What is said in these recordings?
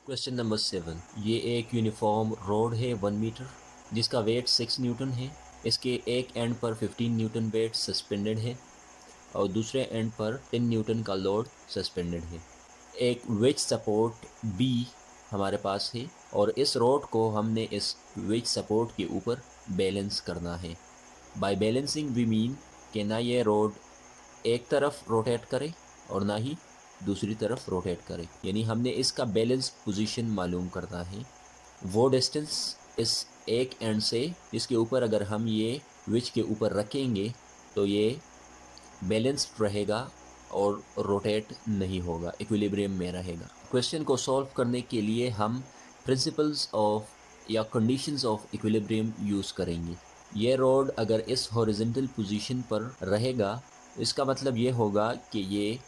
Question number 7। ये एक uniform road है 1 मीटर जिसका वेट 6 न्यूटन है। इसके एक एंड पर 15 न्यूटन वेट सस्पेंडेड है और दूसरे एंड पर 10 न्यूटन का लोड सस्पेंडेड है। एक वेज सपोर्ट बी हमारे पास है और इस रोड को हमने इस वेज सपोर्ट के ऊपर बैलेंस करना है। बाय बैलेंसिंग वी मीन कि ना ये रोड एक तरफ रोटेट करे और ना ही दूसरी तरफ रोटेट करे, यानी हमने इसका बैलेंस पोजीशन मालूम करना है। वो डिस्टेंस इस एक एंड से जिसके ऊपर अगर हम ये विच के ऊपर रखेंगे तो ये बैलेंस्ड रहेगा और रोटेट नहीं होगा, इक्विलिब्रियम में रहेगा। क्वेश्चन को सॉल्व करने के लिए हम प्रिंसिपल्स ऑफ या कंडीशंस ऑफ इक्विलिब्रियम यूज़ करेंगे। ये रोड अगर इस हॉरिजॉन्टल पोजीशन पर रहेगा इसका मतलब ये होगा कि ये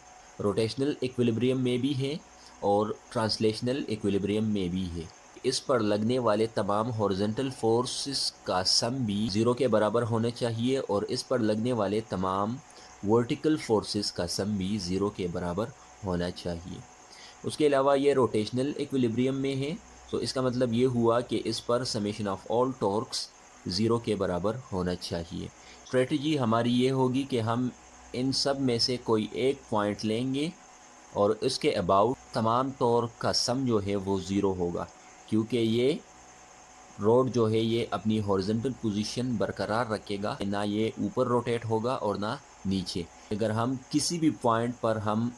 रोटेशनल इक्विलिब्रियम में भी है और ट्रांसलेशनल इक्विलिब्रियम में भी है। इस पर लगने वाले तमाम हॉरिजॉन्टल फोर्सेस का सम भी ज़ीरो के बराबर होने चाहिए और इस पर लगने वाले तमाम वर्टिकल फोर्सेस का सम भी ज़ीरो के बराबर होना चाहिए। उसके अलावा ये रोटेशनल इक्विलिब्रियम में है, तो इसका मतलब ये हुआ कि इस पर summation of all torques zero के बराबर होना चाहिए। स्ट्रेटजी हमारी ये होगी कि हम इन सब में से कोई एक पॉइंट लेंगे और इसके अबाउट तमाम टॉर्क का सम जो है वो ज़ीरो होगा, क्योंकि ये रोड जो है ये अपनी हॉरिजॉन्टल पोजीशन बरकरार रखेगा, ना ये ऊपर रोटेट होगा और ना नीचे। अगर हम किसी भी पॉइंट पर हम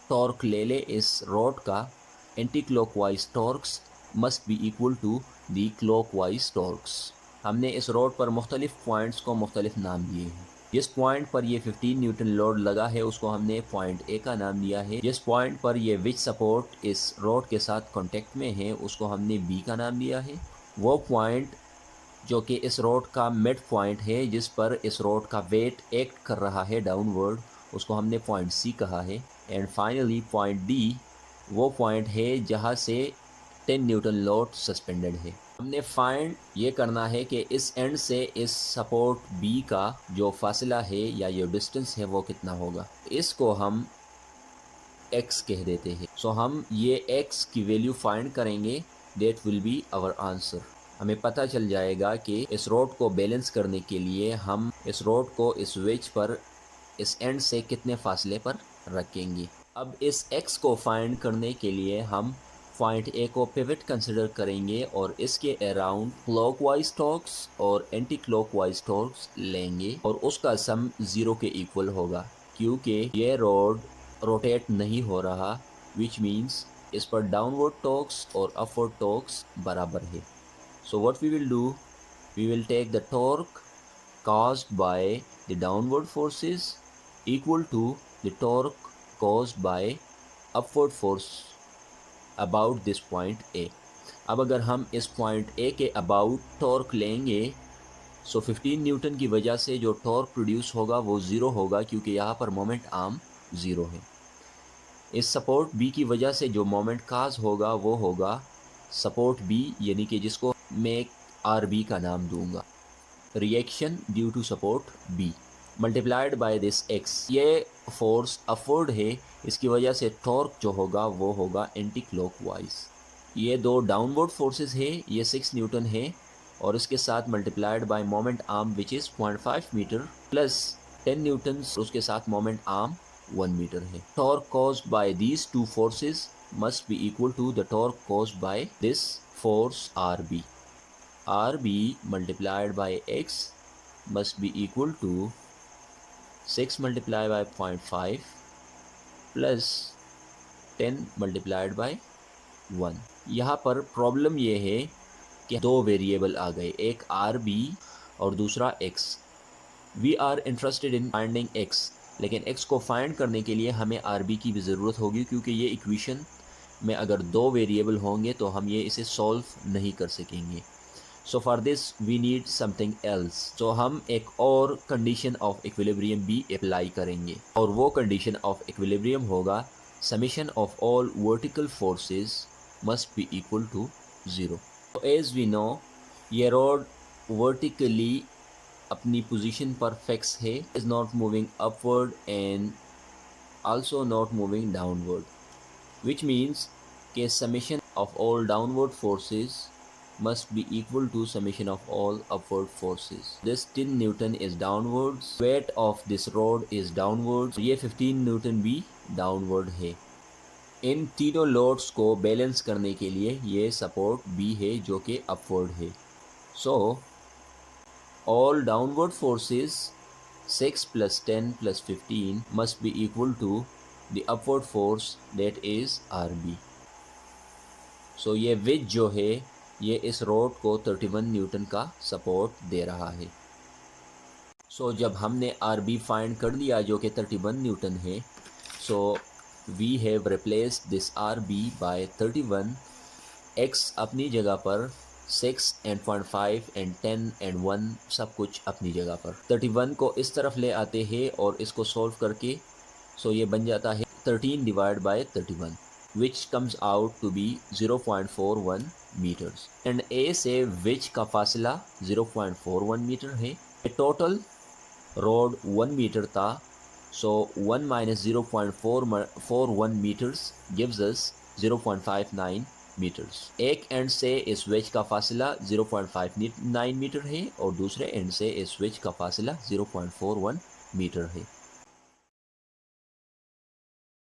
टॉर्क ले ले इस रोड का, anti clockwise torques must be equal to the clockwise torques. हमने इस रोड पर मुख्तलिफ पॉइंट्स को मुख्तलिफ नाम दिए हैं। जिस पॉइंट पर ये 15 न्यूटन लोड लगा है उसको हमने पॉइंट ए का नाम दिया है। जिस पॉइंट पर ये विच सपोर्ट इस रोड के साथ कॉन्टेक्ट में है उसको हमने बी का नाम दिया है। वो पॉइंट जो कि इस रोड का मिड पॉइंट है जिस पर इस रोड का वेट एक्ट कर रहा है डाउनवर्ड, उसको हमने पॉइंट सी कहा है। एंड फाइनली पॉइंट डी वो पॉइंट है जहाँ से 10 न्यूटन लोड सस्पेंडेड है। हमने फाइंड ये करना है कि इस एंड से इस सपोर्ट बी का जो फासला है या ये डिस्टेंस है वो कितना होगा। इसको हम x कह देते हैं। सो हम ये x की वैल्यू फाइंड करेंगे, that will be our answer. हमें पता चल जाएगा कि इस रोड को बैलेंस करने के लिए हम इस रोड को इस वेज पर इस एंड से कितने फासले पर रखेंगे। अब इस x को फाइंड करने के लिए हम पॉइंट ए को पिवट कंसिडर करेंगे और इसके अराउंड क्लॉकवाइज टॉर्क्स और एंटी क्लॉकवाइज टॉर्क्स लेंगे और उसका सम ज़ीरो के इक्वल होगा, क्योंकि ये रोड रोटेट नहीं हो रहा, विच मीन्स इस पर डाउनवर्ड टॉर्क्स और अपवर्ड टॉर्क्स बराबर है। So what we will do, we will take the torque caused by the downward forces equal to the torque caused by upward force about this point A। अब अगर हम इस point A के about torque लेंगे सो 15 Newton की वजह से जो टॉर्क प्रोड्यूस होगा वो ज़ीरो होगा, क्योंकि यहाँ पर मोमेंट आर्म ज़ीरो है। इस सपोर्ट B की वजह से जो मोमेंट काज होगा वो होगा सपोर्ट B, यानी कि जिसको मैं RB का नाम दूंगा, reaction due to support B multiplied by this x। ये फोर्स अपवर्ड है, इसकी वजह से टॉर्क जो होगा वो होगा एंटी क्लॉकवाइज। ये दो डाउनवर्ड फोर्सेस है, ये 6 न्यूटन है और इसके साथ multiplied by moment arm which is 0.5 metre plus 10 newton, उसके साथ मोमेंट आर्म 1 मीटर है। Torque caused by these two forces must be equal to the torque caused by this force RB। RB multiplied by x must be equal to 6 multiplied by 0.5 plus 10 multiplied by 1। यहाँ पर problem ये है कि दो variable आ गए, एक RB और दूसरा x। We are interested in finding x, लेकिन x को फाइंड करने के लिए हमें RB की भी ज़रूरत होगी, क्योंकि ये इक्वेशन में अगर दो वेरिएबल होंगे तो हम ये इसे सॉल्व नहीं कर सकेंगे। So for this we need something else. तो हम एक और कंडीशन ऑफ इक्विलिब्रियम भी अप्लाई करेंगे और वो कंडीशन ऑफ इक्विलिब्रियम होगा summation of all vertical forces must be equal to zero. As we know ये रोड वर्टिकली अपनी पोजीशन पर फिक्स है, is not moving upward and also not moving downward, which means के summation of all downward forces must be equal to summation of all upward forces. This 10 Newton is downwards, weight of this rod is downwards, ये 15 Newton भी downward है। इन तीनों loads को balance करने के लिए ये सपोर्ट B है जो कि अपवर्ड है। सो all downward forces 6 plus 10 plus 15 must be equal to the upward force that is RB। सो ये विच जो है ये इस रोड को 31 न्यूटन का सपोर्ट दे रहा है। सो जब हमने RB फाइंड कर लिया जो कि 31 न्यूटन है, so we have replaced this RB by 31। X अपनी जगह पर 6 and 0.5 and 10 and 1 सब कुछ अपनी जगह पर। 31 को इस तरफ ले आते हैं और इसको सॉल्व करके सो ये बन जाता है 13 divide by 31 which comes out to be 0.41 meters and A से which का फासला 0.41 मीटर है। टोटल रोड 1 मीटर था, so 1 minus 0.41 meters gives us 0.59 metres. एक एंड से इस वेज का फासला 0.59 मीटर है और दूसरे एंड से इस वेज का फासला 0.41 मीटर है।